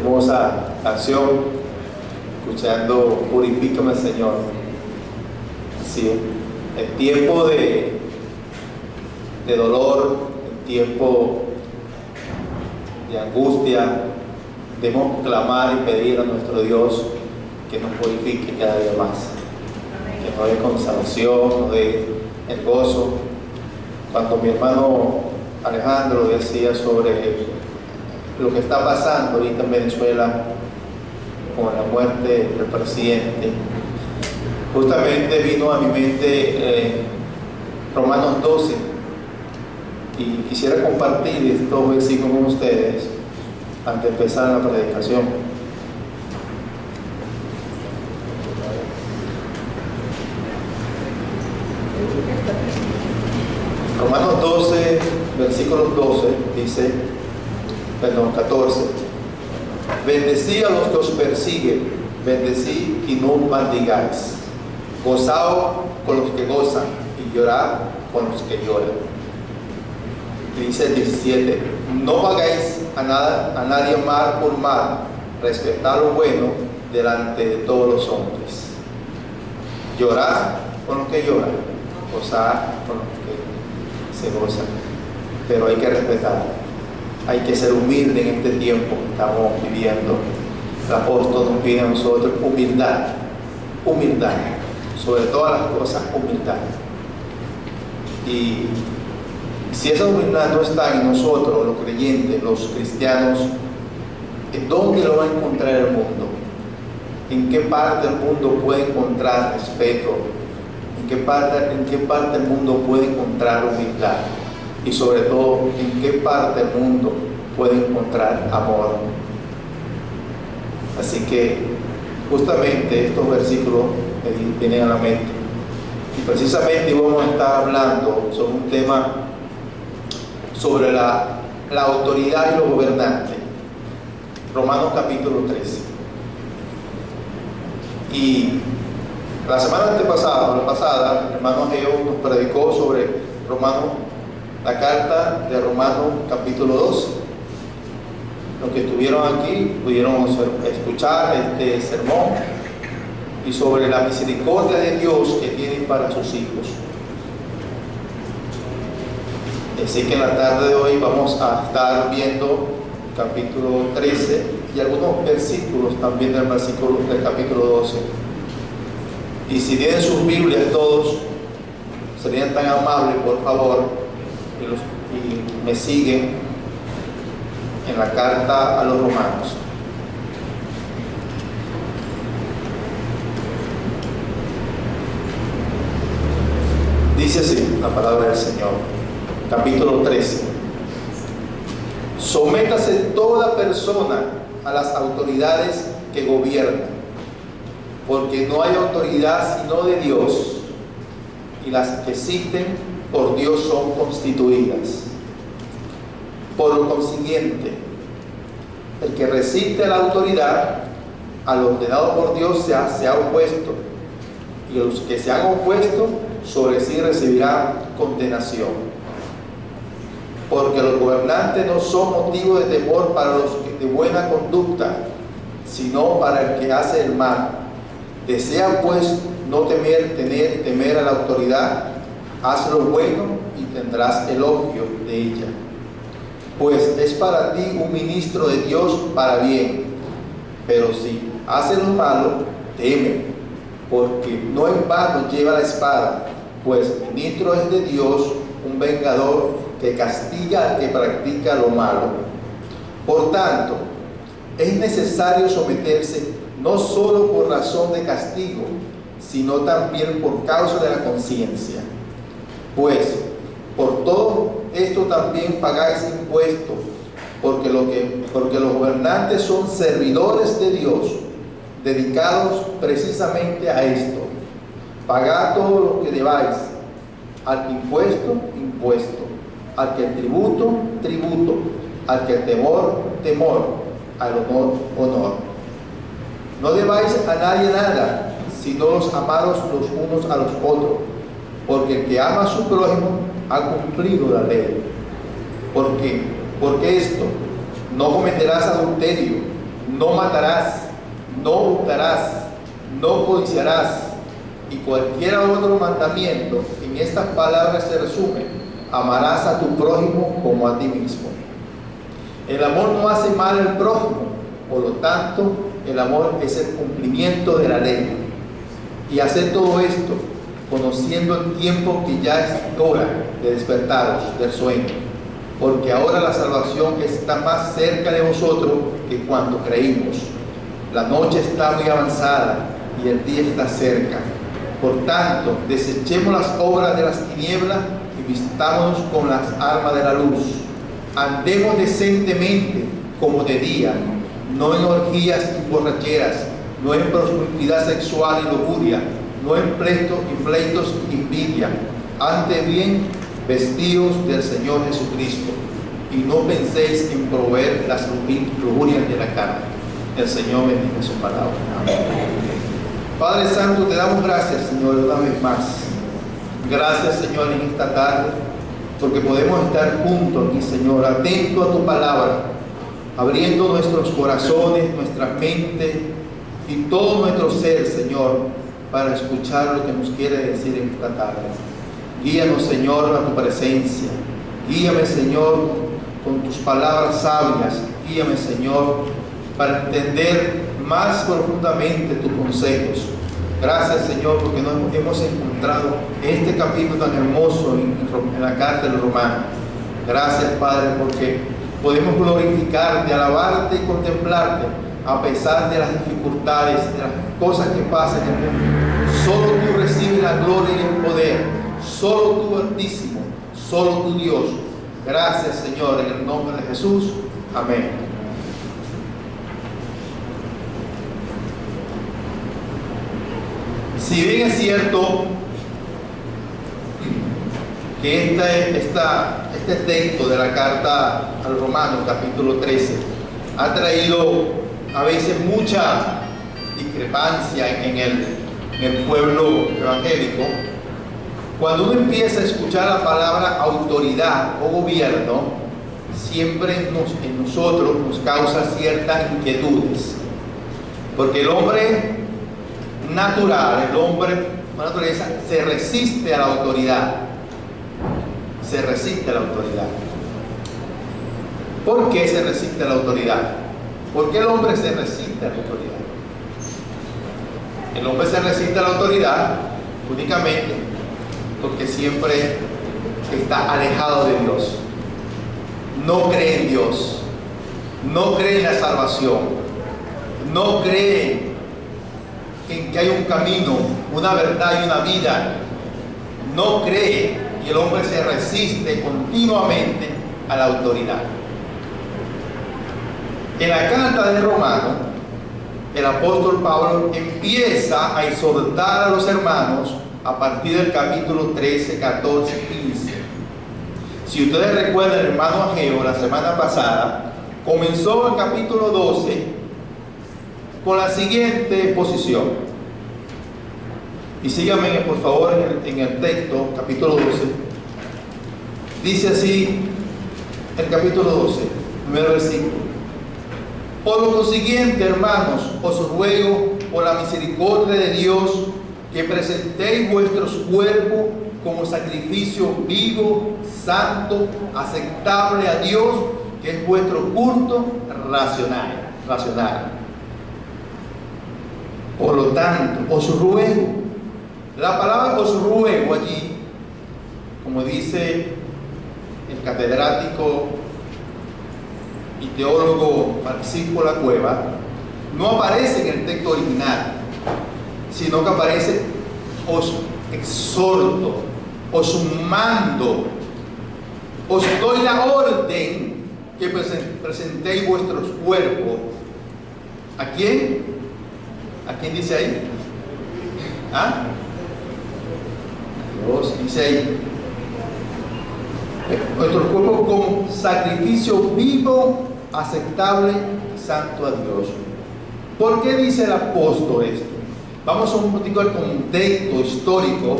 hermosa canción, escuchando Purifícame, Señor. Así es. En tiempo de dolor, en tiempo de angustia, debemos clamar y pedir a nuestro Dios que nos purifique cada día más, que nos dé consolación, nos dé el gozo. Cuando mi hermano Alejandro decía sobre lo que está pasando ahorita en Venezuela con la muerte del presidente, justamente vino a mi mente Romanos 12, y quisiera compartir estos versículos con ustedes antes de empezar la predicación. Romanos 12, versículos 12, dice, 14: Bendecí a los que os persiguen, bendecí y no maldigáis. Gozaos con los que gozan y llorad con los que lloran. Y dice el 17: No pagáis a nadie mal por mal, respetad lo bueno delante de todos los hombres. Llorad con los que lloran, gozar con los que se gozan. Pero hay que respetar, hay que ser humilde en este tiempo que estamos viviendo. El apóstol nos pide a nosotros humildad, sobre todas las cosas, humildad. Y si esa humildad no está en nosotros, los creyentes, los cristianos, ¿en dónde lo va a encontrar el mundo? ¿En qué parte del mundo puede encontrar respeto? ¿En qué parte del mundo puede encontrar humildad? Y sobre todo, ¿en qué parte del mundo puede encontrar amor? Así que justamente estos versículos me vienen a la mente. Y precisamente vamos a estar hablando sobre un tema sobre la autoridad y los gobernantes. Romanos capítulo 13. Y la semana pasada, el hermano Geo nos predicó sobre la carta de Romanos capítulo 12. Los que estuvieron aquí pudieron escuchar este sermón y sobre la misericordia de Dios que tiene para sus hijos. Así que en la tarde de hoy vamos a estar viendo capítulo 13 y algunos versículos también del capítulo 12. Y si tienen sus Biblias todos, serían tan amables, por favor, y me siguen en la carta a los romanos. Dice así la palabra del Señor, capítulo 13: Sométase toda persona a las autoridades que gobiernan, porque no hay autoridad sino de Dios, y las que existen por Dios son constituidas. Por lo consiguiente, el que resiste a la autoridad, al ordenado por Dios, se ha opuesto, y los que se han opuesto sobre sí recibirán condenación. Porque los gobernantes no son motivo de temor para los de buena conducta, sino para el que hace el mal. Desea pues no temer a la autoridad, haz lo bueno y tendrás elogio de ella. Pues es para ti un ministro de Dios para bien. Pero si hace lo malo, teme, porque no en vano lleva la espada, pues ministro es de Dios, un vengador que castiga al que practica lo malo. Por tanto, es necesario someterse no solo por razón de castigo, sino también por causa de la conciencia. Pues por todo esto también pagáis impuestos, porque los gobernantes son servidores de Dios, dedicados precisamente a esto. Pagad todo lo que debáis, al impuesto, impuesto, al que tributo, tributo, al que temor, temor, al honor, honor. No debáis a nadie nada, sino los amados los unos a los otros, porque el que ama a su prójimo ha cumplido la ley. Porque esto, no cometerás adulterio, no matarás, no hurtarás, no codiciarás, y cualquier otro mandamiento. En estas palabras se resume: amarás a tu prójimo como a ti mismo. El amor no hace mal al prójimo, por lo tanto, el amor es el cumplimiento de la ley. Y hacer todo esto, conociendo el tiempo que ya es hora de despertaros del sueño, porque ahora la salvación está más cerca de vosotros que cuando creímos. La noche está muy avanzada y el día está cerca. Por tanto, desechemos las obras de las tinieblas y vistámonos con las armas de la luz. Andemos decentemente como de día, no en orgías y borracheras, no en promiscuidad sexual y lujuria, no en pleitos y envidia. Antes bien, vestidos del Señor Jesucristo, y no penséis en proveer las lujurias de la carne. El Señor bendiga su palabra. Amén. Padre Santo, te damos gracias, Señor, una vez más. Gracias, Señor, en esta tarde, porque podemos estar juntos aquí, Señor, atentos a tu palabra, abriendo nuestros corazones, nuestras mentes y todo nuestro ser, Señor, para escuchar lo que nos quiere decir en esta tarde. Guíanos, Señor, a tu presencia. Guíame, Señor, con tus palabras sabias. Guíame, Señor, para entender más profundamente tus consejos. Gracias, Señor, porque nos hemos encontrado este capítulo tan hermoso en la carta de los Romanos. Gracias, Padre, porque podemos glorificarte, alabarte y contemplarte a pesar de las dificultades, de las cosas que pasan en el mundo. Solo tú recibes la gloria y el poder. Solo tú, Altísimo. Solo tú, Dios. Gracias, Señor, en el nombre de Jesús. Amén. Si bien es cierto que este texto de la carta a los Romanos, capítulo 13, ha traído a veces mucha discrepancia en el pueblo evangélico, cuando uno empieza a escuchar la palabra autoridad o gobierno, siempre en nosotros nos causa ciertas inquietudes, porque el hombre natural, el hombre por naturaleza, se resiste a la autoridad. Se resiste a la autoridad. ¿Por qué se resiste a la autoridad? ¿Por qué el hombre se resiste a la autoridad? El hombre se resiste a la autoridad únicamente porque siempre está alejado de Dios. No cree en Dios. No cree en la salvación. No cree en que hay un camino, una verdad y una vida. No cree, y el hombre se resiste continuamente a la autoridad. En la carta de Romanos, el apóstol Pablo empieza a exhortar a los hermanos a partir del capítulo 13, 14, 15. Si ustedes recuerdan, el hermano Ageo, la semana pasada, comenzó el capítulo 12 con la siguiente posición. Y síganme, por favor, en el texto, capítulo 12. Dice así, el capítulo 12, primer versículo: por lo consiguiente, hermanos, os ruego por la misericordia de Dios que presentéis vuestros cuerpos como sacrificio vivo, santo, aceptable a Dios, que es vuestro culto racional. Por lo tanto, os ruego. La palabra os ruego allí, como dice el catedrático y teólogo Francisco La Cueva, no aparece en el texto original, sino que aparece: os exhorto, os mando, os doy la orden que presentéis vuestros cuerpos. ¿A quién? ¿A quién dice ahí? ¿Ah? Dios dice ahí: nuestros cuerpos como sacrificio vivo, aceptable y santo a Dios. ¿Por qué dice el apóstol esto? Vamos un poquito al contexto histórico,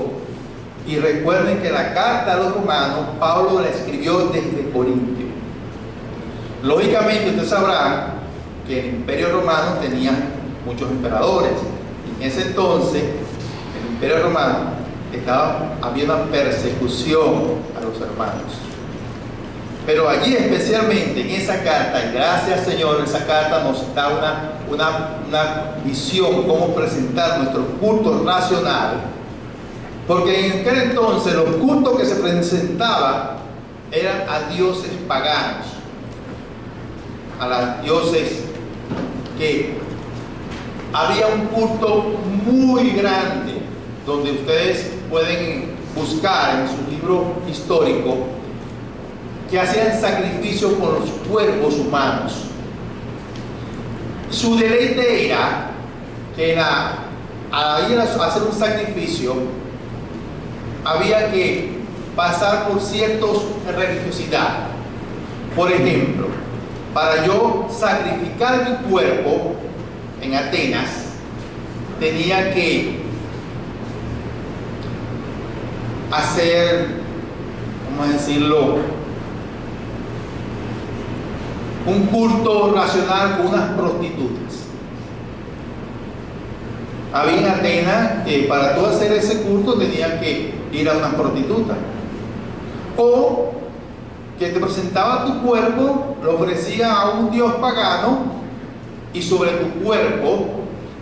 y recuerden que la carta a los romanos Pablo la escribió desde Corintio. Lógicamente ustedes sabrán que el Imperio Romano tenía muchos emperadores. Y en ese entonces, el Imperio Romano había una persecución a los hermanos. Pero allí especialmente en esa carta, y gracias Señor, esa carta nos da una visión, cómo presentar nuestro culto racional. Porque en aquel entonces los cultos que se presentaban eran a dioses paganos, a los dioses que había un culto muy grande, donde ustedes pueden buscar en su libro histórico que hacían sacrificios con los cuerpos humanos. Su deleite era que al ir a hacer un sacrificio había que pasar por ciertas religiosidad. Por ejemplo, para yo sacrificar mi cuerpo en Atenas, tenía que hacer, vamos a decirlo, un culto racional con unas prostitutas. Había en Atenas que para tú hacer ese culto tenías que ir a una prostituta, o que te presentaba tu cuerpo, lo ofrecía a un dios pagano, y sobre tu cuerpo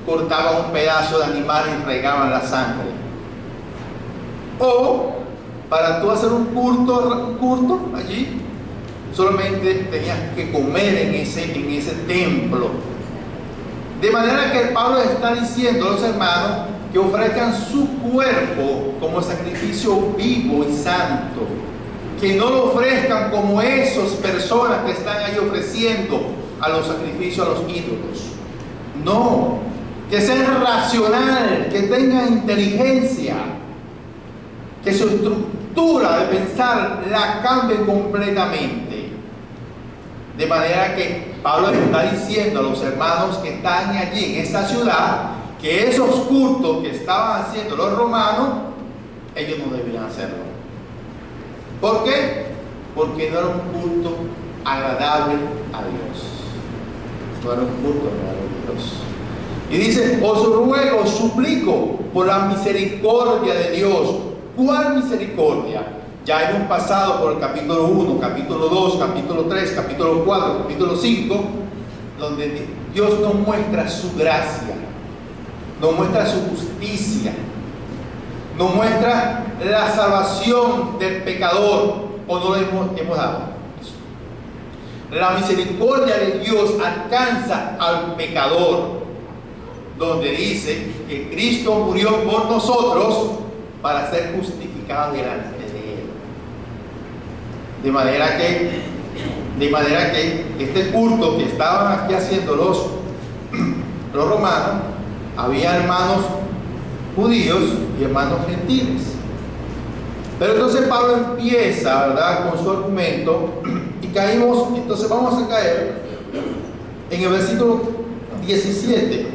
cortaban un pedazo de animal y regaban la sangre. O para tú hacer un culto allí, solamente tenías que comer en ese templo. De manera que Pablo está diciendo a los hermanos que ofrezcan su cuerpo como sacrificio vivo y santo, que no lo ofrezcan como esas personas que están ahí ofreciendo a los sacrificios a los ídolos. No, que sean racional, que tengan inteligencia, que su estructura de pensar la cambie completamente. De manera que Pablo está diciendo a los hermanos que están allí en esta ciudad que esos cultos que estaban haciendo los romanos, ellos no debían hacerlo. ¿Por qué? Porque no era un culto agradable a Dios. No era un culto agradable a Dios. Y dice: os ruego, os suplico por la misericordia de Dios. ¿Cuál misericordia? Ya en un pasado por el capítulo 1, capítulo 2, capítulo 3, capítulo 4, capítulo 5, donde Dios nos muestra su gracia, nos muestra su justicia, nos muestra la salvación del pecador, o no le hemos dado. La misericordia de Dios alcanza al pecador, donde dice que Cristo murió por nosotros para ser justificados delante de Él. De manera que este culto que estaban aquí haciendo los romanos, había hermanos judíos y hermanos gentiles. Pero entonces Pablo empieza, ¿verdad?, con su argumento, y caímos, entonces vamos a caer en el versículo 17.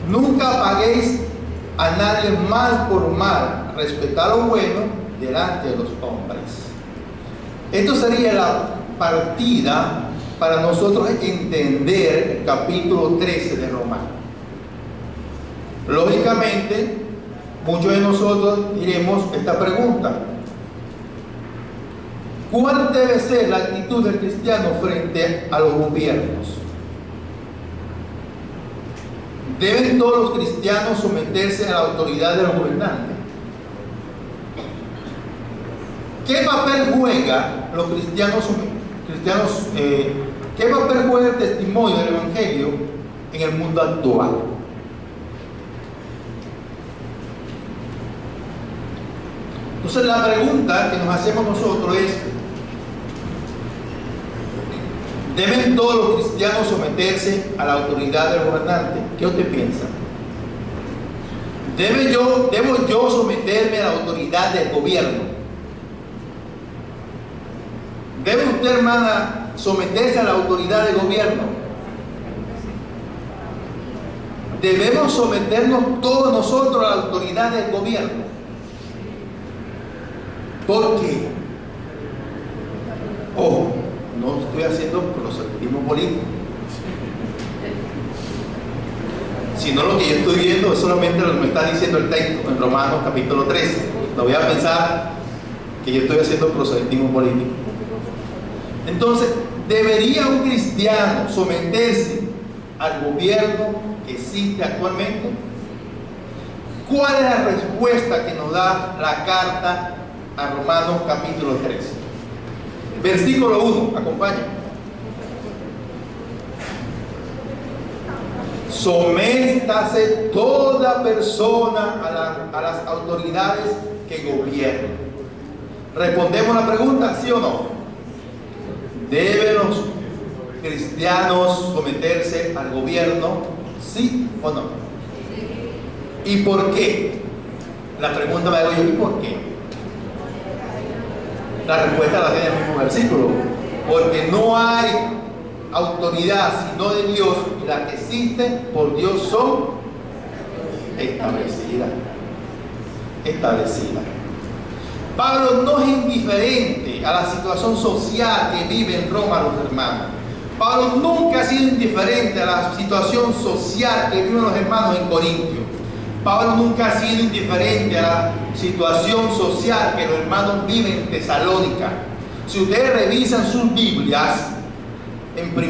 Nunca paguéis a nadie mal por mal, respetad lo bueno delante de los hombres. Esto sería la partida para nosotros entender el capítulo 13 de Romanos. Lógicamente, muchos de nosotros diremos esta pregunta: ¿cuál debe ser la actitud del cristiano frente a los gobiernos? ¿Deben todos los cristianos someterse a la autoridad de los gobernantes? ¿Qué papel juega los cristianos? ¿Qué papel juega el testimonio del Evangelio en el mundo actual? Entonces la pregunta que nos hacemos nosotros es: ¿deben todos los cristianos someterse a la autoridad del gobernante? ¿Qué usted piensa? ¿Debo yo someterme a la autoridad del gobierno? ¿Debe usted, hermana, someterse a la autoridad del gobierno? ¿Debemos someternos todos nosotros a la autoridad del gobierno? ¿Por qué? Ojo, no estoy haciendo proselitismo político. Sino lo que yo estoy viendo es solamente lo que me está diciendo el texto en Romanos capítulo 13. No voy a pensar que yo estoy haciendo proselitismo político. Entonces, ¿debería un cristiano someterse al gobierno que existe actualmente? ¿Cuál es la respuesta que nos da la carta a Romanos capítulo 13? Versículo 1, acompáñame. Sométase toda persona a las autoridades que gobiernan. Respondemos la pregunta, ¿sí o no? ¿Deben los cristianos someterse al gobierno? ¿Sí o no? ¿Y por qué? La pregunta me hago yo, ¿y por qué? La respuesta la tiene el mismo versículo. Porque no hay autoridad sino de Dios, y las que existen por Dios son establecidas. Pablo no es indiferente a la situación social que vive en Roma los hermanos. Pablo nunca ha sido indiferente a la situación social que viven los hermanos en Corintio. Pablo nunca ha sido indiferente a la situación social que los hermanos viven en Tesalónica. Si ustedes revisan sus Biblias, en 1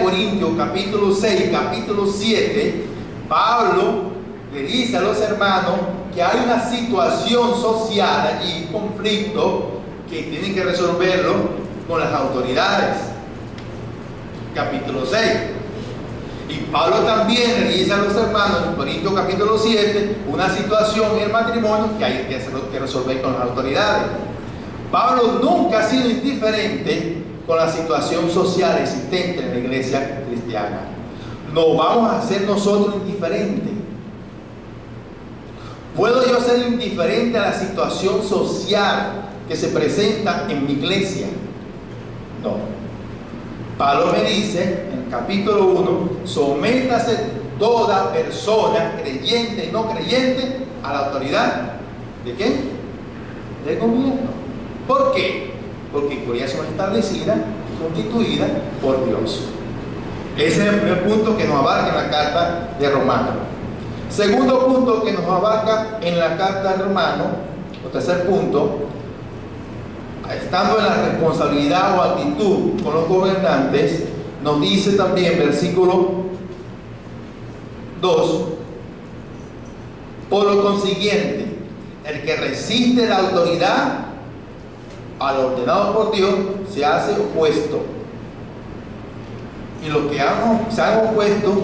Corintios capítulo 6, capítulo 7, Pablo le dice a los hermanos que hay una situación social allí, un conflicto que tienen que resolverlo con las autoridades. Capítulo 6. Y Pablo también le dice a los hermanos en Corintios capítulo 7 una situación en el matrimonio que hay que resolver con las autoridades. Pablo nunca ha sido indiferente con la situación social existente en la iglesia cristiana. No vamos a ser nosotros indiferentes. ¿Puedo yo ser indiferente a la situación social que se presenta en mi iglesia? No. Pablo me dice en el capítulo 1, sométase toda persona, creyente y no creyente, a la autoridad. ¿De qué? Del gobierno. ¿Por qué? Porque Corea son establecida y constituida por Dios. Ese es el primer punto que nos abarca en la carta de Romanos. Segundo punto que nos abarca en la carta de Romanos, o tercer punto, estando en la responsabilidad o actitud con los gobernantes, nos dice también, versículo 2, por lo consiguiente, el que resiste la autoridad al ordenado por Dios se hace opuesto, y los que se han opuesto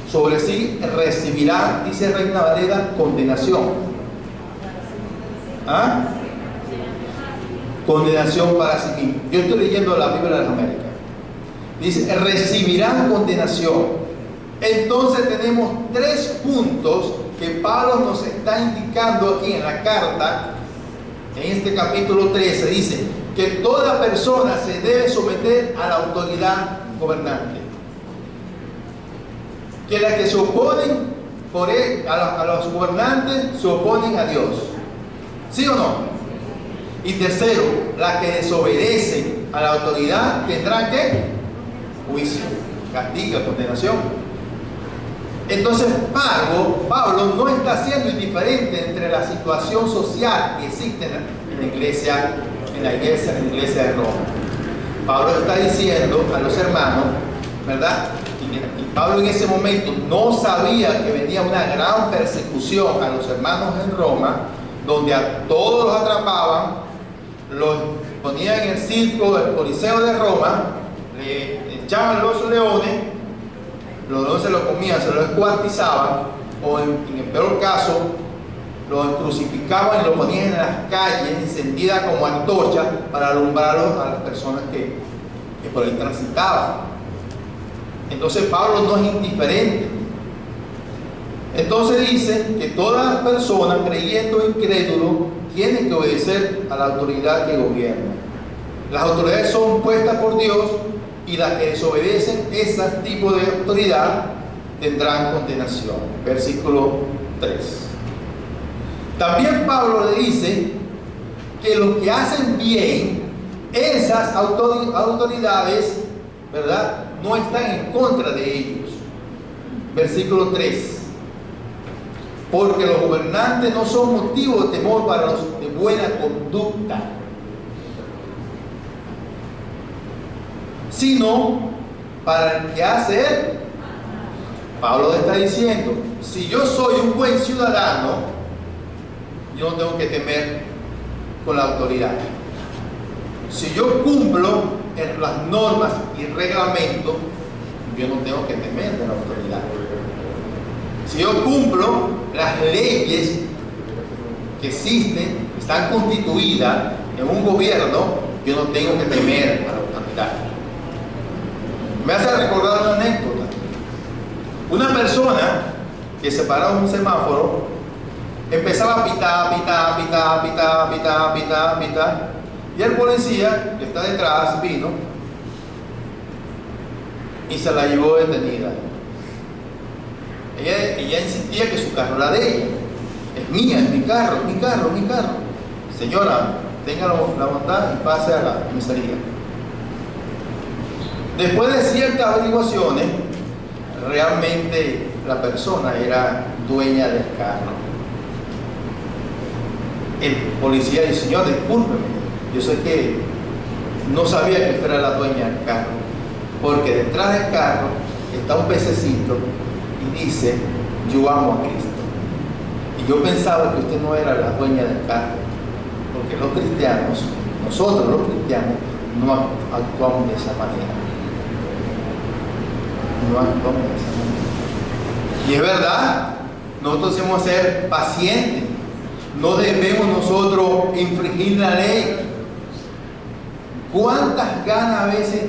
sobre sí recibirán, dice Reina Valera, condenación. ¿Ah? Condenación para sí mismo. Yo estoy leyendo la Biblia de las Américas. Dice, recibirán condenación. Entonces tenemos tres puntos que Pablo nos está indicando aquí en la carta. En este capítulo 13 dice que toda persona se debe someter a la autoridad gobernante. Que las que se oponen a los gobernantes se oponen a Dios. ¿Sí o no? Y tercero, las que desobedecen a la autoridad tendrán ¿qué? Juicio, castigo, condenación. Entonces Pablo no está siendo indiferente entre la situación social que existe en la iglesia de Roma. Pablo está diciendo a los hermanos, ¿verdad? Y Pablo en ese momento no sabía que venía una gran persecución a los hermanos en Roma, donde a todos los atrapaban, los ponían en el circo del Coliseo de Roma, le echaban los leones se los comían, se los descuartizaban, o en el peor caso, los crucificaban y los ponían en las calles, encendidas como antorchas, para alumbrarlos a las personas que por ahí transitaban. Entonces Pablo no es indiferente. Entonces dice que todas las personas, creyendo o incrédulo, tienen que obedecer a la autoridad que gobierna. Las autoridades son puestas por Dios, y las que desobedecen ese tipo de autoridad tendrán condenación. Versículo 3. También Pablo le dice que los que hacen bien, esas autoridades ¿verdad?, no están en contra de ellos. Versículo 3. Porque los gobernantes no son motivo de temor para los de buena conducta, sino para el que hace él. Pablo está diciendo, si yo soy un buen ciudadano, yo no tengo que temer con la autoridad. Si yo cumplo en las normas y reglamentos, yo no tengo que temer de la autoridad. Si yo cumplo las leyes que existen, que están constituidas en un gobierno, yo no tengo que temer a la autoridad. Me hace recordar una anécdota. Una persona que se paraba en un semáforo empezaba a pitar, y el policía que está detrás vino y se la llevó detenida. Ella insistía que su carro era de ella. Es mía, es mi carro. Señora, tenga la bondad y pase a la comisaría. Después de ciertas averiguaciones, realmente la persona era dueña del carro. El policía dice, señor, discúlpeme, yo sé que no sabía que usted era la dueña del carro, porque detrás del carro está un pececito y dice, yo amo a Cristo. Y yo pensaba que usted no era la dueña del carro, porque los cristianos, nosotros los cristianos, no actuamos de esa manera. No actuamos de esa manera. Y es verdad, nosotros debemos ser pacientes. No debemos nosotros infringir la ley. ¿Cuántas ganas a veces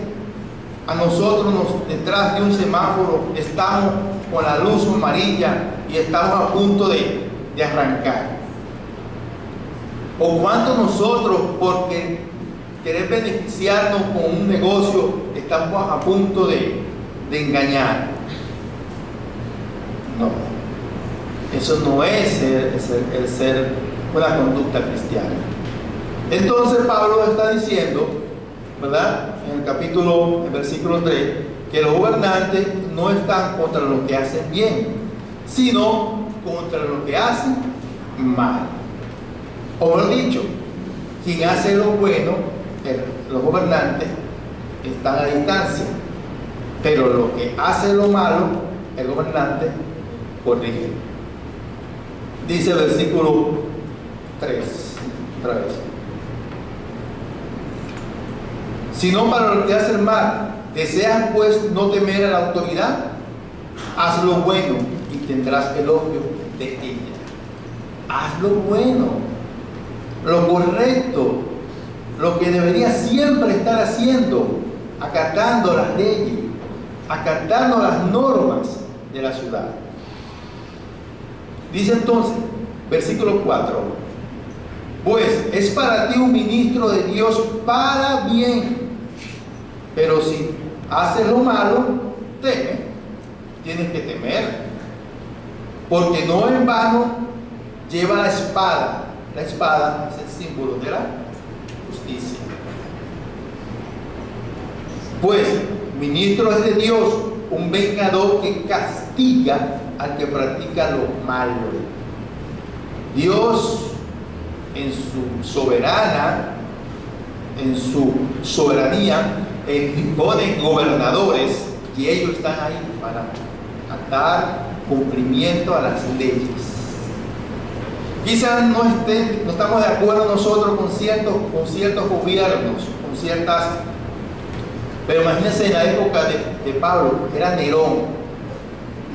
a nosotros detrás de un semáforo estamos con la luz amarilla y estamos a punto de arrancar? ¿O cuánto nosotros, porque querer beneficiarnos con un negocio, estamos a punto de engañar? No, eso no es el ser una conducta cristiana. Entonces Pablo está diciendo, ¿verdad?, en el versículo 3, que los gobernantes no están contra los que hacen bien, sino contra los que hacen mal. O mejor dicho, quien hace lo bueno, los gobernantes están a distancia, pero lo que hace lo malo, el gobernante corrige. Dice el versículo 3, otra vez. Sino para los que hacen mal, desean pues no temer a la autoridad, haz lo bueno y tendrás elogio de ella. Haz lo bueno, lo correcto, lo que deberías siempre estar haciendo, acatando las leyes, acatando las normas de la ciudad. Dice entonces, versículo 4, pues es para ti un ministro de Dios para bien, pero si haces lo malo, teme, tienes que temer, porque no en vano lleva la espada. La espada es el símbolo de la justicia. Pues ministro es de Dios, un vengador que castiga al que practica lo malo. Dios en su soberanía pone gobernadores y ellos están ahí para dar cumplimiento a las leyes. Quizás no estamos de acuerdo nosotros con ciertos gobiernos, con ciertas, pero imagínense en la época de Pablo, era Nerón,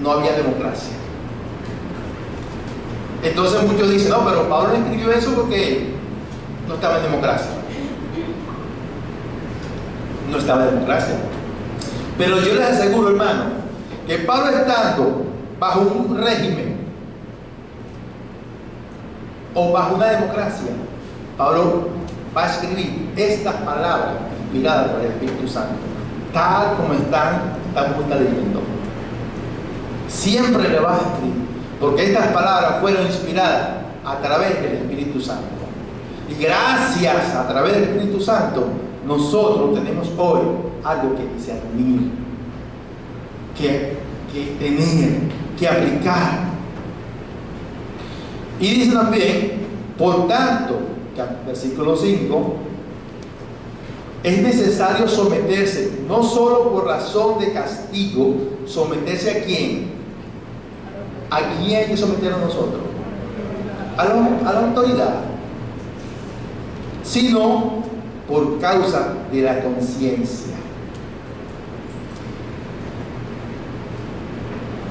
no había democracia. Entonces muchos dicen, no, pero Pablo escribió eso porque no estaba en democracia. No estaba en democracia. Pero yo les aseguro, hermano, que Pablo, estando bajo un régimen o bajo una democracia, Pablo va a escribir estas palabras inspiradas por el Espíritu Santo, tal como estamos leyendo. Siempre le va a escribir, porque estas palabras fueron inspiradas a través del Espíritu Santo. Y gracias a través del Espíritu Santo nosotros tenemos hoy algo que discernir, que tener, que aplicar. Y dice también, por tanto, versículo 5, es necesario someterse, no solo por razón de castigo. ¿Someterse a quién? ¿A quién hay que someternos nosotros? A la autoridad, sino por causa de la conciencia.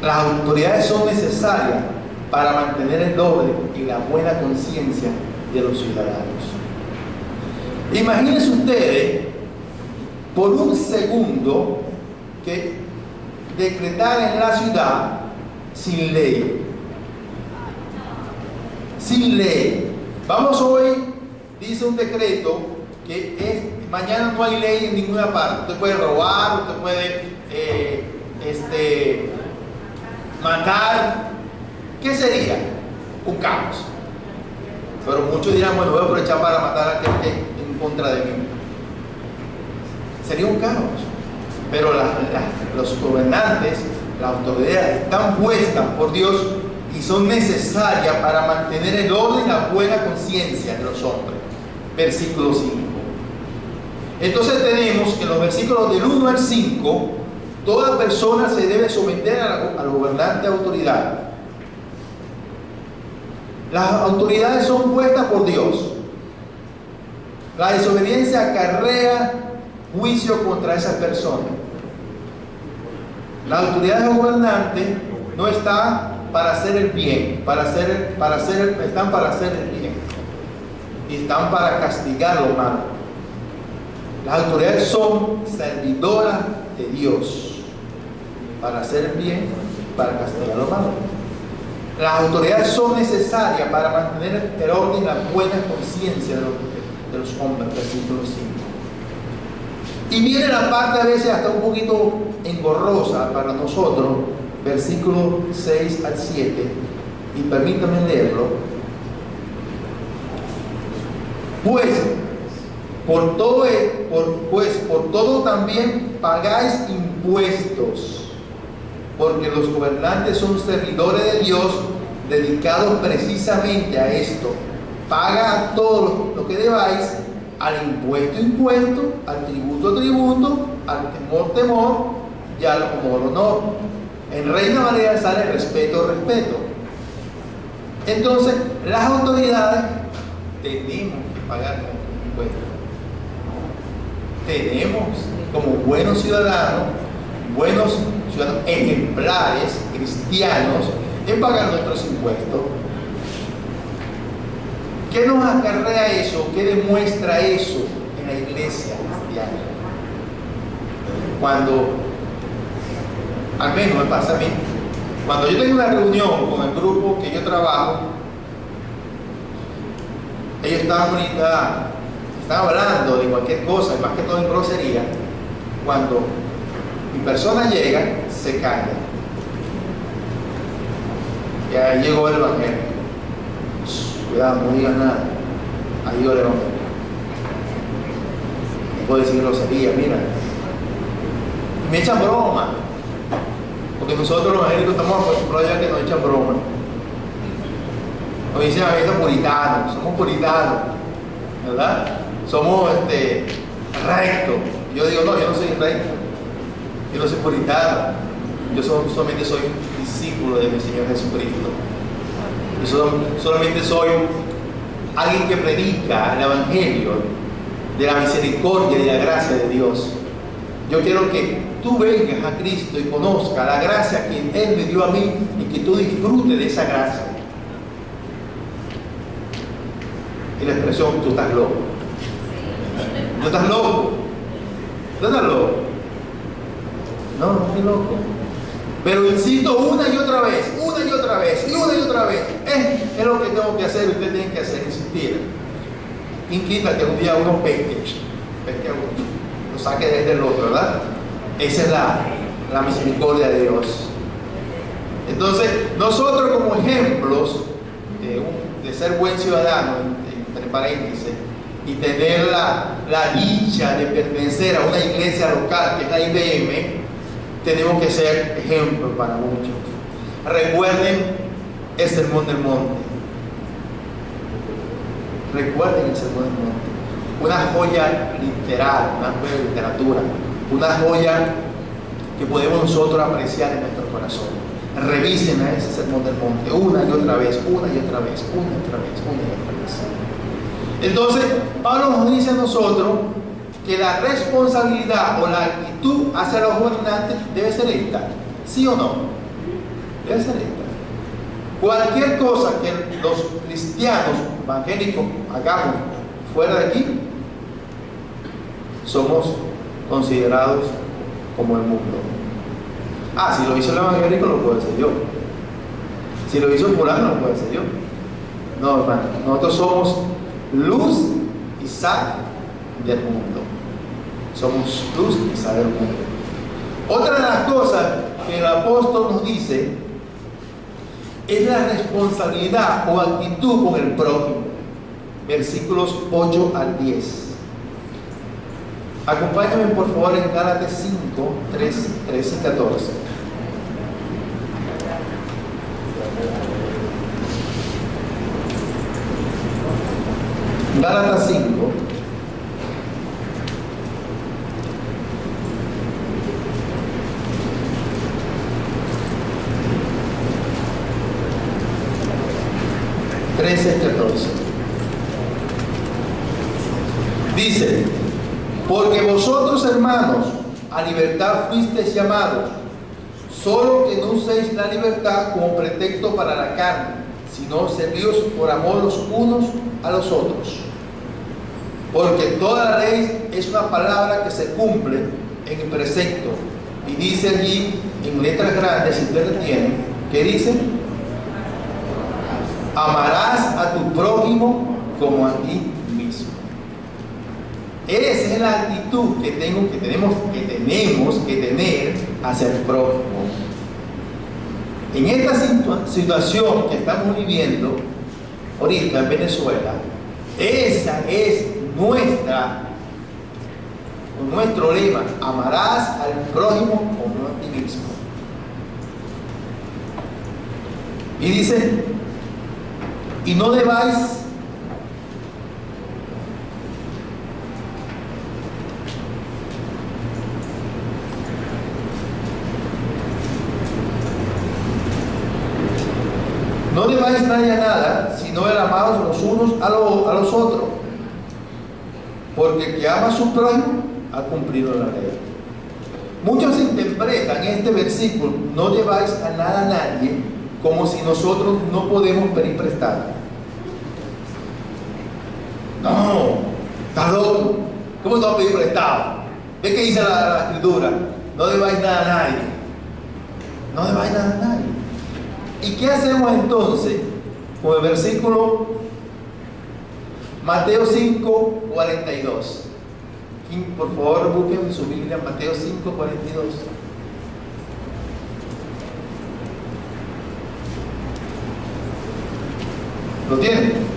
Las autoridades son necesarias para mantener el orden y la buena conciencia de los ciudadanos. Imagínense ustedes por un segundo que decretar en la ciudad sin ley. Sin ley. Vamos hoy, dice un decreto que mañana no hay ley en ninguna parte. Usted puede robar, usted puede matar. ¿Qué sería? Un caos. Pero muchos dirán, bueno, voy a aprovechar para matar a aquel que en contra de mí. Sería un caos. Pero los gobernantes, las autoridades están puestas por Dios y son necesarias para mantener el orden y la buena conciencia de los hombres. Versículo 5. Entonces tenemos que en los versículos del 1 al 5, toda persona se debe someter al gobernante autoridad. Las autoridades son puestas por Dios. La desobediencia acarrea juicio contra esas personas. Las autoridades gobernantes no están para hacer el bien, están para hacer el bien y están para castigar lo malo. Las autoridades son servidoras de Dios para hacer el bien, para castigar lo malo. Las autoridades son necesarias para mantener el orden y la buena conciencia de los hombres. Versículo 5. Y viene la parte a veces hasta un poquito engorrosa para nosotros, versículos 6 al 7, y permítanme leerlo. Pues por todo también pagáis impuestos, porque los gobernantes son servidores de Dios, dedicados precisamente a esto. Paga todo lo que debáis, al impuesto, al tributo, al temor, y al honor. En Reina Valera sale respeto. Entonces, las autoridades tenemos que pagar impuestos. Tenemos, como buenos ciudadanos ejemplares, cristianos, en pagar nuestros impuestos. ¿Qué nos acarrea eso? ¿Qué demuestra eso en la iglesia cristiana? Cuando, al menos me pasa a mí, cuando yo tengo una reunión con el grupo que yo trabajo, ellos están hablando de cualquier cosa, y más que todo en grosería. Cuando mi persona llega, se calla. Ya llegó el evangelio. Cuidado, no digas nada. Ahí yo le vamos. No puedo decir grosería, mira. Y me echan broma. Porque nosotros los evangélicos estamos acostumbrados ya que nos echan broma. Nos dicen a veces puritanos, somos puritanos, ¿verdad? Somos rectos. Yo digo, no, yo no soy recto. Yo no soy puritano. Yo solamente soy discípulo de mi Señor Jesucristo. Yo solamente soy alguien que predica el evangelio de la misericordia y de la gracia de Dios. Yo quiero que tú vengas a Cristo y conozcas la gracia que Él me dio a mí y que tú disfrutes de esa gracia. Y la expresión, tú estás loco. ¿No estás loco? ¿No estás loco? No, no estoy loco. Pero insisto una y otra vez. Es lo que tengo que hacer, usted tiene que hacer, insistir. Inquita que un día uno pesque a uno, lo saque desde el otro, ¿verdad? Esa es la misericordia de Dios. Entonces, nosotros como ejemplos de ser buen ciudadano, entre paréntesis, y tener la dicha de pertenecer a una iglesia local que es la IBM, tenemos que ser ejemplo para muchos. Recuerden el Sermón del Monte. Recuerden el Sermón del Monte. Una joya literal, una joya de literatura, una joya que podemos nosotros apreciar en nuestro corazón. Revisen a ese Sermón del Monte una y otra vez, una y otra vez, una y otra vez, una y otra vez. Entonces, Pablo nos dice a nosotros que la responsabilidad o la actitud hacia los gobernantes debe ser esta. ¿Sí o no? Debe ser esta. Cualquier cosa que los cristianos evangélicos hagamos fuera de aquí, somos considerados como el mundo. Si lo hizo el evangélico, lo puedo hacer yo. Si lo hizo fulano, lo puedo hacer yo. No, hermano, nosotros somos luz y sal del mundo. Somos luz y sal del mundo. Otra de las cosas que el apóstol nos dice es la responsabilidad o actitud con el prójimo. Versículos 8 al 10. Acompáñame por favor en Gálatas 5, 13 y 14. Gálatas 5. Dice: porque vosotros, hermanos, a libertad fuisteis llamados, solo que no uséis la libertad como pretexto para la carne, sino servíos por amor los unos a los otros. Porque toda la ley es una palabra que se cumple en el precepto. Y dice allí, en letras grandes, si ustedes tienen, ¿qué dice? Amarás a tu prójimo como a ti mismo. Esa es la actitud que tenemos que tener hacia el prójimo. En esta situación que estamos viviendo ahorita en Venezuela, esa es nuestro lema: amarás al prójimo como a ti mismo. Y dice: y no debáis nadie a nada, sino el amados los unos a los otros, porque el que ama a su prójimo ha cumplido la ley. Muchos interpretan este versículo: no debáis a nada a nadie, como si nosotros no podemos pedir prestado. No, estás loco. ¿Cómo te vas a pedir prestado? ¿Ves qué dice la escritura? No debáis nada a nadie. No debáis nada a nadie. ¿Y qué hacemos entonces con el versículo Mateo 5, 42? Por favor, busquen en su Biblia Mateo 5, 42. ¿Lo tienen?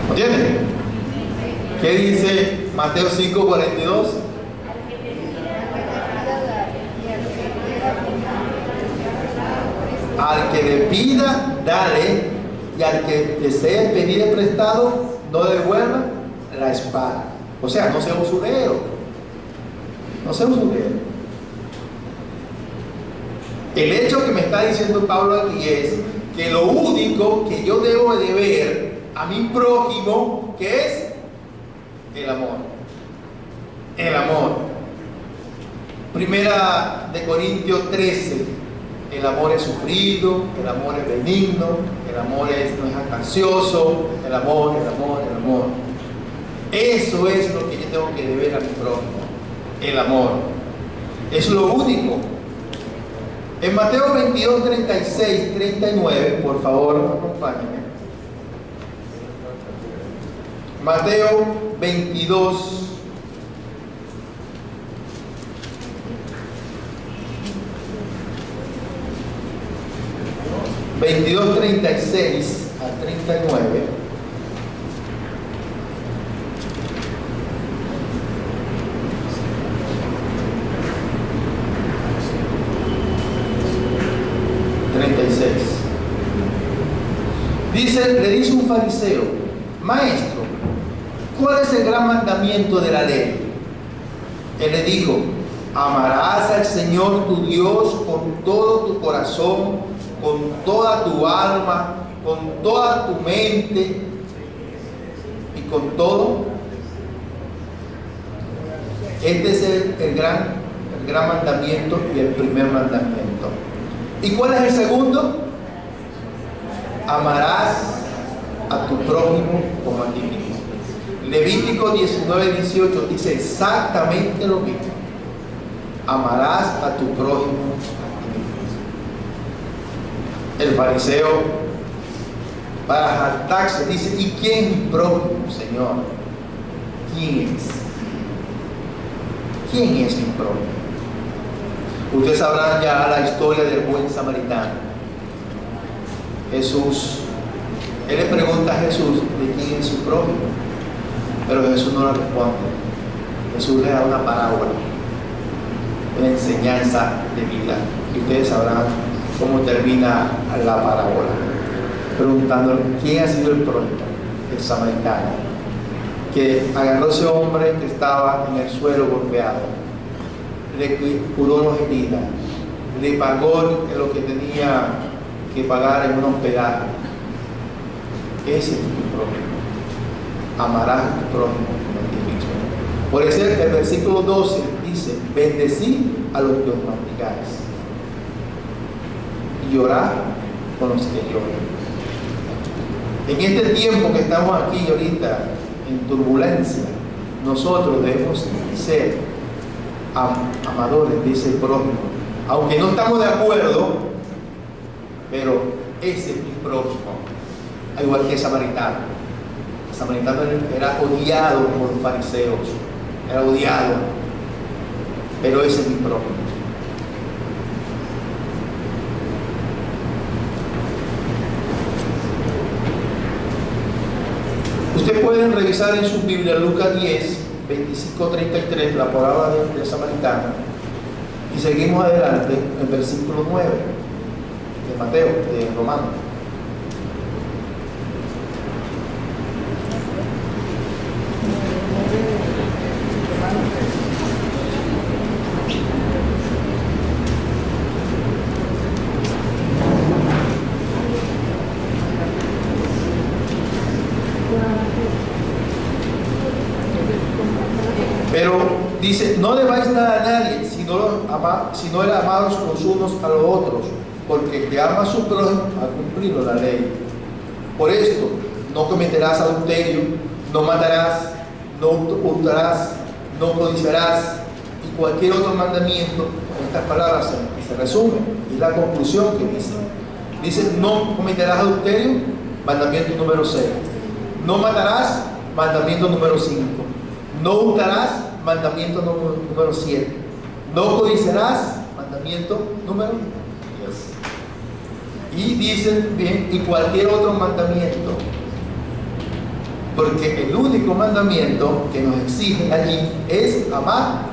¿Lo tienen? ¿Qué dice Mateo 5, 42? Al que le pida, dale, y al que desee pedir prestado, no devuelva la espada. O sea, no sea usurero. No sea usurero. El hecho que me está diciendo Pablo aquí es que lo único que yo debo de ver a mi prójimo, que es el amor. El amor. Primera de Corintios 13. El amor es sufrido, el amor es benigno, el amor no es jactancioso, el amor. Eso es lo que yo tengo que deber a mi prójimo, el amor. Es lo único. En Mateo 22, 36, 39, por favor, acompáñenme. Mateo 22. ...22, 36 al 39... le dice un fariseo: Maestro, ¿cuál es el gran mandamiento de la ley? Él le dijo: amarás al Señor tu Dios con todo tu corazón, con toda tu alma, con toda tu mente y con todo. Este es el gran mandamiento y el primer mandamiento. ¿Y cuál es el segundo? Amarás a tu prójimo como a ti mismo. Levítico 19, 18 dice exactamente lo mismo. Amarás a tu prójimo a ti mismo. El fariseo, para jactarse, dice: ¿y quién es mi prójimo, Señor? ¿Quién es? ¿Quién es mi prójimo? Ustedes sabrán ya la historia del buen samaritano. Jesús, él le pregunta a Jesús de quién es su prójimo, pero Jesús no le responde. Jesús le da una parábola, una enseñanza de vida, y ustedes sabrán cómo termina la parábola, preguntándole quién ha sido el prójimo. El samaritano, que agarró a ese hombre que estaba en el suelo golpeado, le curó las heridas, le pagó lo que tenía que pagar en un hospedaje. Ese es tu prójimo. Amarás a tu prójimo como a ti mismo. Por eso el versículo 12 dice: bendecid a los que os maldigáis y llorad con los que lloran. En este tiempo que estamos aquí ahorita en turbulencia, nosotros debemos ser amadores de ese prójimo, aunque no estamos de acuerdo, pero ese es mi prójimo. Al igual que el samaritano. El samaritano era odiado por los fariseos, era odiado, pero ese es mi prójimo. Ustedes pueden revisar en su Biblia Lucas 10, 25, 33, la palabra del samaritano, y seguimos adelante en el versículo 9 de Mateo, de Romano. Pero dice: no debáis nada a nadie, sino el amaros los unos a los otros, porque el que ama a su prójimo ha cumplido la ley. Por esto, no cometerás adulterio, no matarás, no hurtarás, no codiciarás, y cualquier otro mandamiento. Estas palabras se resumen, y la conclusión que dice. Dice: no cometerás adulterio, mandamiento número 6. No matarás, mandamiento número 5. No hurtarás, mandamiento número 7. No codiciarás, mandamiento número 10. Y dicen bien, y cualquier otro mandamiento. Porque el único mandamiento que nos exige allí es amar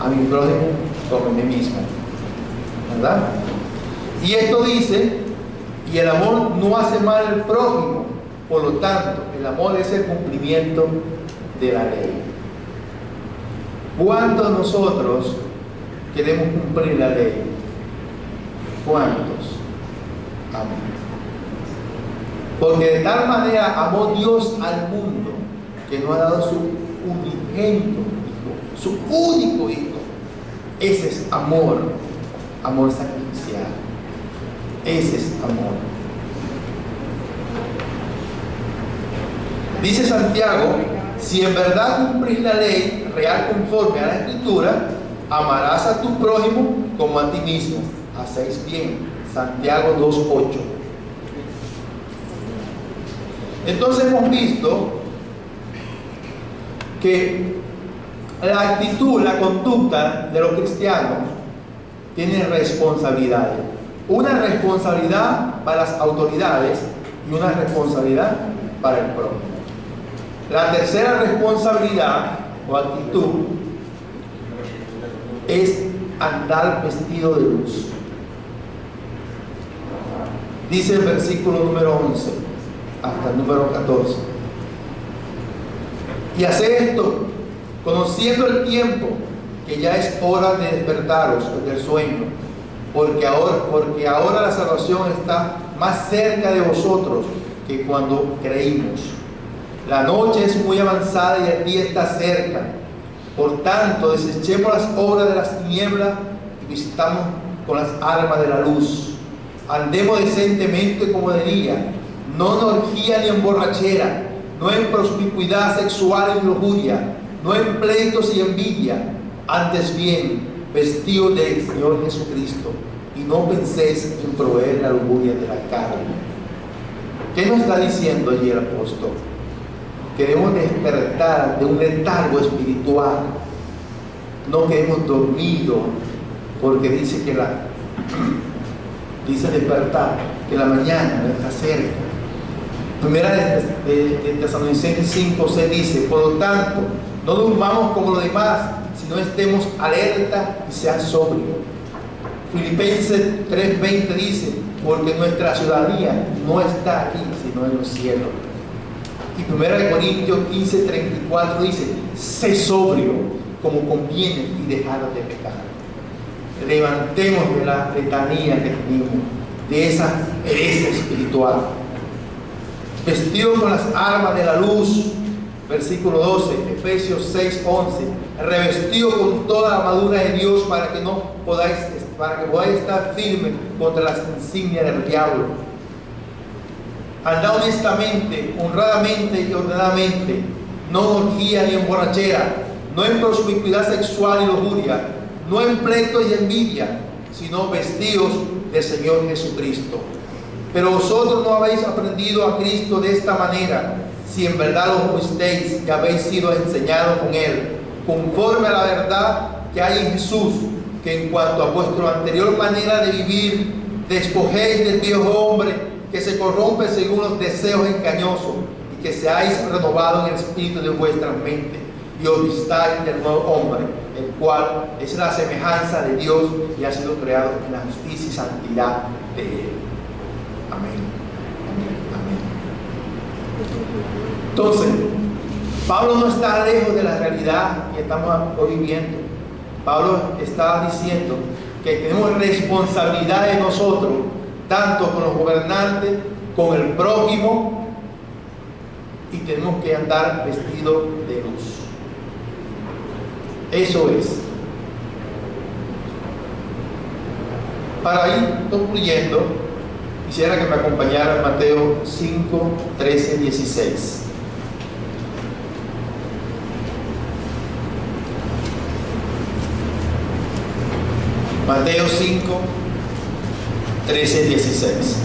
a mi prójimo como a mí mismo. ¿Verdad? Y esto dice: y el amor no hace mal al prójimo. Por lo tanto, el amor es el cumplimiento de la ley. ¿Cuántos nosotros queremos cumplir la ley? ¿Cuántos? Amén. Porque de tal manera amó Dios al mundo que nos ha dado su unigénito Hijo, su único Hijo. Ese es amor, amor sacrificial. Ese es amor. Dice Santiago: si en verdad cumplís la ley real conforme a la Escritura, amarás a tu prójimo como a ti mismo. Hacéis bien. Santiago 2:8. Entonces hemos visto que la actitud, la conducta de los cristianos tiene responsabilidades. Una responsabilidad para las autoridades y una responsabilidad para el prójimo. La tercera responsabilidad o actitud es andar vestido de luz. Dice el versículo número 11 hasta el número 14. Y hacer esto, conociendo el tiempo, que ya es hora de despertaros del sueño, porque ahora la salvación está más cerca de vosotros que cuando creímos. La noche es muy avanzada y el día está cerca. Por tanto, desechemos las obras de las tinieblas y vistamos con las armas de la luz. Andemos decentemente como de día, no en orgía ni en borrachera, no en promiscuidad sexual y lujuria, no en pleitos y envidia. Antes bien, vestidos del Señor Jesucristo, y no penséis en proveer la lujuria de la carne. ¿Qué nos está diciendo allí el apóstol? Que debemos despertar de un letargo espiritual. No quedemos dormidos, porque dice que dice despertar, que la mañana está cerca. Primera de Tesalonicenses 5:6 dice: por lo tanto, no durmamos como los demás, sino estemos alerta y sean sobrios. Filipenses 3:20 dice: porque nuestra ciudadanía no está aquí, sino en los cielos. Y 1 Corintios 15:34 dice: sé sobrio como conviene y dejad de pecar. Levantemos de la letanía que tenemos, de esa pereza espiritual. Vestidos con las armas de la luz, versículo 12, Efesios 6:11, revestidos con toda la armadura de Dios para que podáis estar firmes contra las insignias del diablo. Andad honestamente, honradamente y ordenadamente, no en orgía ni en borrachera, no en promiscuidad sexual y lujuria, no en pleito y envidia, sino vestidos del Señor Jesucristo. Pero vosotros no habéis aprendido a Cristo de esta manera, si en verdad lo fuisteis y habéis sido enseñados con Él, conforme a la verdad que hay en Jesús, que en cuanto a vuestra anterior manera de vivir, despojéis del viejo hombre que se corrompe según los deseos engañosos, y que seáis renovados en el espíritu de vuestra mente, y os vistáis del nuevo hombre, el cual es la semejanza de Dios y ha sido creado en la justicia y santidad de Él. Amén. Amén. Entonces, Pablo no está lejos de la realidad que estamos hoy viviendo. Pablo está diciendo que tenemos responsabilidad de nosotros, tanto con los gobernantes, con el prójimo, y tenemos que andar vestidos de luz. Eso es. Para ir concluyendo, quisiera que me acompañara Mateo 5, 13, 16. Mateo 5, 13, 16.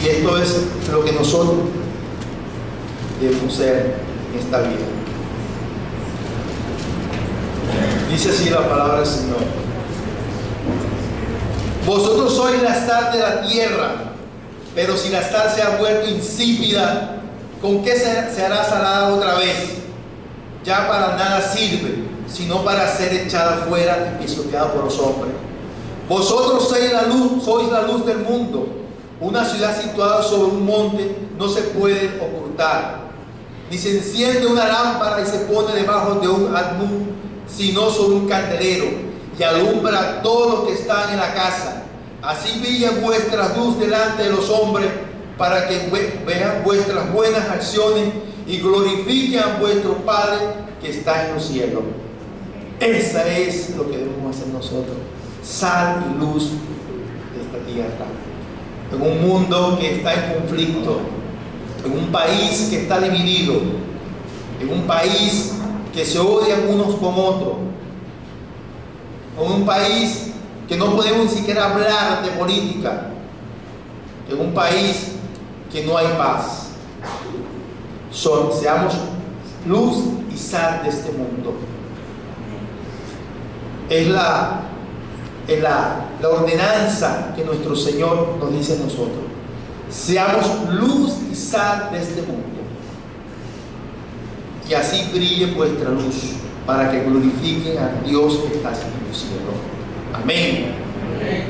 Y esto es lo que nosotros debemos ser en esta vida. Dice así la palabra del Señor: vosotros sois la sal de la tierra, pero si la sal se ha vuelto insípida, ¿con qué se hará salada otra vez? Ya para nada sirve, sino para ser echada fuera y pisoteada por los hombres. Vosotros sois la luz del mundo. Una ciudad situada sobre un monte no se puede ocultar, ni se enciende una lámpara y se pone debajo de un almud, sino sobre un candelero, y alumbra a todos los que están en la casa. Así brilla vuestra luz delante de los hombres, para que vean vuestras buenas acciones y glorifiquen a vuestro Padre que está en los cielos. Esa es lo que debemos hacer nosotros, sal y luz de esta tierra. En un mundo que está en conflicto, en un país que está dividido, en un país que se odian unos con otros, en un país que no podemos ni siquiera hablar de política, en un país que no hay paz. Seamos luz y sal de este mundo. Es la ordenanza que nuestro Señor nos dice a nosotros. Seamos luz y sal de este mundo. Y así brille vuestra luz, para que glorifiquen a Dios que está en el cielo. Amén. Amén.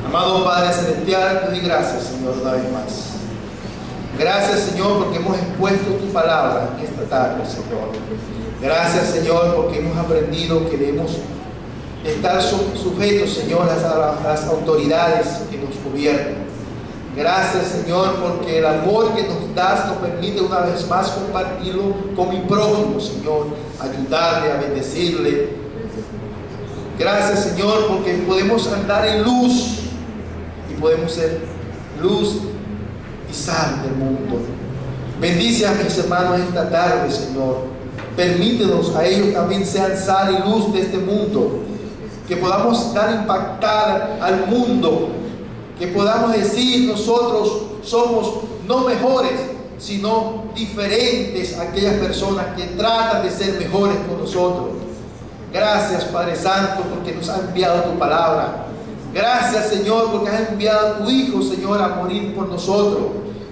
Amado Padre Celestial, te doy gracias, Señor, una vez más. Gracias, Señor, porque hemos expuesto tu palabra en esta tarde, Señor. Gracias, Señor, porque hemos aprendido que debemos estar sujetos, Señor, a las autoridades que nos gobiernan. Gracias, Señor, porque el amor que nos das nos permite una vez más compartirlo con mi prójimo, Señor, ayudarle, a bendecirle. Gracias, Señor, porque podemos andar en luz y podemos ser luz y sal del mundo. Bendice a mis hermanos esta tarde, Señor. Permítenos a ellos también sean sal y luz de este mundo, que podamos dar impactar al mundo, que podamos decir nosotros somos no mejores, sino diferentes a aquellas personas que tratan de ser mejores con nosotros. Gracias, Padre Santo, porque nos has enviado tu palabra. Gracias, Señor, porque has enviado a tu Hijo, Señor, a morir por nosotros.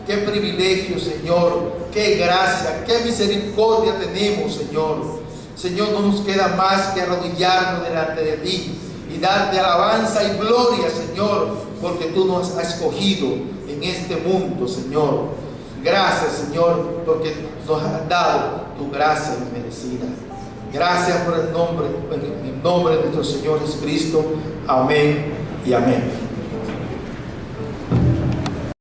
Qué privilegio, Señor, qué gracia, qué misericordia tenemos, Señor. Señor, no nos queda más que arrodillarnos delante de ti y darte alabanza y gloria, Señor, porque tú nos has escogido en este mundo, Señor. Gracias, Señor, porque nos has dado tu gracia inmerecida. Gracias por el nombre, en el nombre de nuestro Señor Jesucristo. Amén y amén.